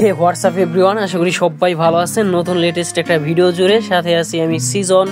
হে WhatsApp everyone, আশা করি সবাই ভালো আছেন। নতুন লেটেস্ট একটা ভিডিও জুড়ে সাথে আছি আমি সিজন।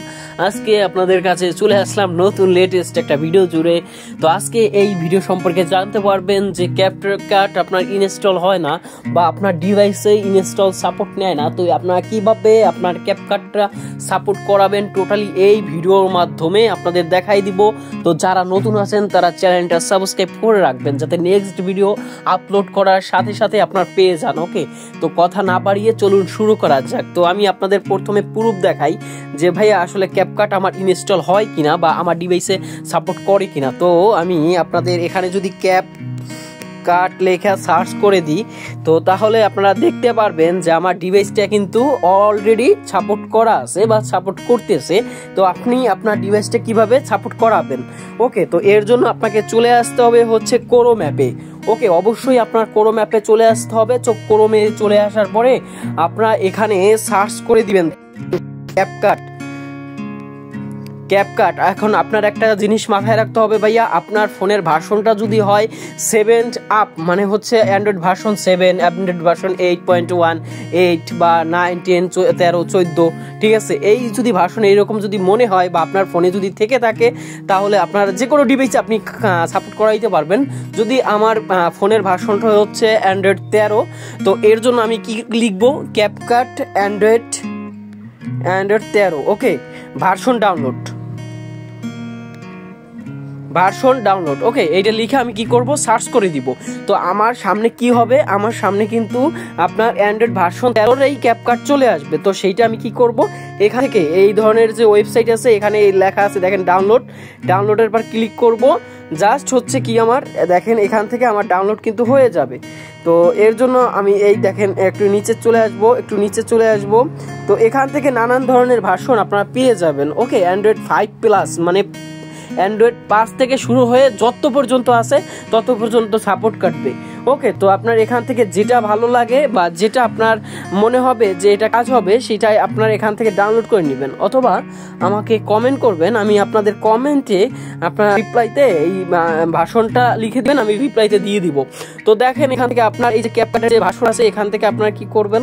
আজকে আপনাদের কাছে চলে আসলাম নতুন লেটেস্ট একটা ভিডিও জুড়ে। তো আজকে এই ভিডিও সম্পর্কে জানতে পারবেন যে ক্যাপকাট আপনার ইনস্টল হয় না বা আপনার ডিভাইসে ইনস্টল সাপোর্ট নেয় না, তো আপনারা কিভাবে আপনার ক্যাপকাটটা সাপোর্ট করাবেন টোটালি এই ভিডিওর মাধ্যমে আপনাদের দেখাই দিব। তো যারা নতুন আছেন তারা চ্যানেলটা সাবস্ক্রাইব করে রাখবেন যাতে নেক্সট ভিডিও আপলোড করার সাথে সাথে আপনার পেয়ে যান। ওকে, তো কথা না বাড়িয়ে চলুন শুরু করা যাক। তো আমি আপনাদের প্রথমে প্রুফ দেখাই যে ভাইয়া আসলে ক্যাপকাট আমার ইনস্টল হয় কিনা বা আমার ডিভাইসে সাপোর্ট করে কিনা। তো আমি আপনাদের এখানে যদি ক্যাপকাট লেখা সার্চ করে দিই তো তাহলে আপনারা দেখতে পারবেন যে আমার ডিভাইসটা কিন্তু অলরেডি সাপোর্ট করা আছে বা সাপোর্ট করতেছে। তো আপনি আপনার ডিভাইসটা কিভাবে সাপোর্ট করাবেন? ওকে, তো এর জন্য আপনাকে চলে আসতে হবে হচ্ছে ক্রোম অ্যাপে। ওকে, অবশ্যই আপনার ক্রোম অ্যাপে চলে আসতে হবে। তো ক্রোমে চলে আসার পরে আপনারা এখানে সার্চ করে দিবেন ক্যাপকাট। এখন আপনার একটা জিনিস মাথায় রাখতে হবে ভাইয়া, আপনার ফোনের ভার্সনটা যদি হয় 7 আপ, মানে হচ্ছে অ্যান্ড্রয়েড ভার্সন 7, অ্যান্ড্রয়েড ভার্সন 8.1, 8 বা 9, 10, 13, 14, ঠিক আছে, এই যদি ভার্সন এইরকম যদি মনে হয় বা আপনার ফোনে যদি থেকে থাকে তাহলে আপনার যে কোনো ডিভাইসে আপনি সাপোর্ট করাইতে পারবেন। যদি আমার ফোনের ভার্সনটা হচ্ছে অ্যান্ড্রয়েড 13, তো এর জন্য আমি কি লিখবো? CapCut Android 13। ওকে, ভার্সন ডাউনলোড। ওকে, এইটা লিখে আমি কি করব? সার্চ করে দিব। তো আমার সামনে কি হবে? আমার সামনে কিন্তু আপনার অ্যান্ড্রয়েড ভার্সন 13 এই ক্যাপকাট চলে আসবে। তো সেইটা আমি কি করব? এখান থেকে এই ধরনের যে ওয়েবসাইট আছে এখানে লেখা আছে দেখেন ডাউনলোডের পর ক্লিক করব। জাস্ট হচ্ছে কি আমার দেখেন এখান থেকে আমার ডাউনলোড কিন্তু হয়ে যাবে। তো এর জন্য আমি এই দেখেন একটু নিচে চলে আসবো। তো এখান থেকে নানান ধরনের ভার্সন আপনারা পেয়ে যাবেন। ওকে, অ্যান্ড্রয়েড 5+ মানে অ্যান্ড্রয়েড 5 থেকে শুরু হয়ে যত পর্যন্ত আছে তত পর্যন্ত সাপোর্ট কাটবে। ওকে, তো আপনার এখান থেকে যেটা ভালো লাগে বা যেটা আপনার মনে হবে যে এটা কাজ হবে সেটাই আপনার এখান থেকে ডাউনলোড করে নেবেন, অথবা আমাকে কমেন্ট করবেন। আমি আপনাদের কমেন্টে আপনার রিপ্লাইতে এই ভাষণটা লিখে দেবেন, আমি রিপ্লাইতে দিয়ে দিব। তো দেখেন এখান থেকে আপনার এই যে ক্যাপকাটের যে ভাষণ আছে এখান থেকে আপনারা কি করবেন?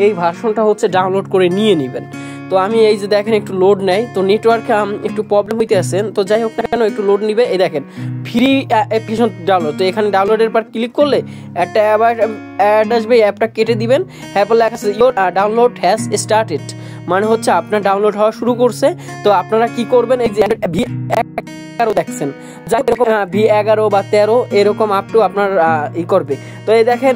এই ভাষণটা হচ্ছে ডাউনলোড করে নিয়ে নেবেন। তো আমি এই যে দেখেন একটু লোড নেয়, তো নেটওয়ার্কে একটু প্রবলেম হইতে আছেন, তো যাই হোক না কেন একটু লোড নিবে। এই দেখেন ফ্রি অ্যাপ্লিকেশন ডাউনলোড। তো এখানে ডাউনলোডের পর ক্লিক করলে একটা অ্যাড আসবে, অ্যাপটা কেটে দিবেন। হ্যাঁ লেখা আছে ইয়োর ডাউনলোড হ্যাজ স্টার্টেড, মানে হচ্ছে আপনার ডাউনলোড হওয়া শুরু করছে। তো আপনারা কি করবেন? এই যে V11 দেখছেন, যাই V11 বা 13 এরকম আপ টু আপনার ই করবে। তো এই দেখেন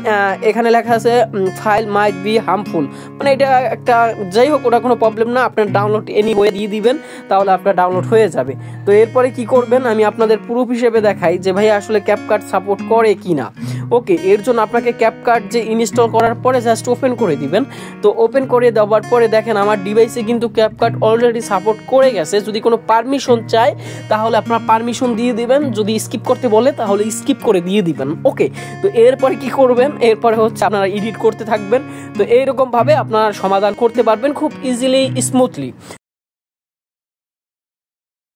এখানে লেখা আছে ফাইল মাইট বি হার্মফুল, মানে এটা একটা যাই হোক ওটা কোনো প্রবলেম না, আপনার ডাউনলোড এনিওয়ে দিয়ে দিবেন তাহলে আপনার ডাউনলোড হয়ে যাবে। তো এরপরে কি করবেন আমি আপনাদের প্রুফ হিসেবে দেখাই যে ভাই আসলে ক্যাপকাট সাপোর্ট করে কিনা। ওকে, এর জন্য আপনাকে ক্যাপকাট যে ইনস্টল করার পরে জাস্ট ওপেন করে দিবেন। তো ওপেন করে দেওয়ার পরে দেখেন আমার ডিভাইসে কিন্তু ক্যাপকাট অলরেডি সাপোর্ট করে গেছে। যদি কোনো পারমিশন চায় তাহলে আপনার পারমিশন দিয়ে দিবেন, যদি স্কিপ করতে বলে তাহলে স্কিপ করে দিয়ে দিবেন। ওকে, তো এরপরে কি করবেন? এরপরে হচ্ছে আপনারা এডিট করতে থাকবেন। তো এইরকম ভাবে আপনারা সমাধান করতে পারবেন খুব ইজিলি, স্মুথলি।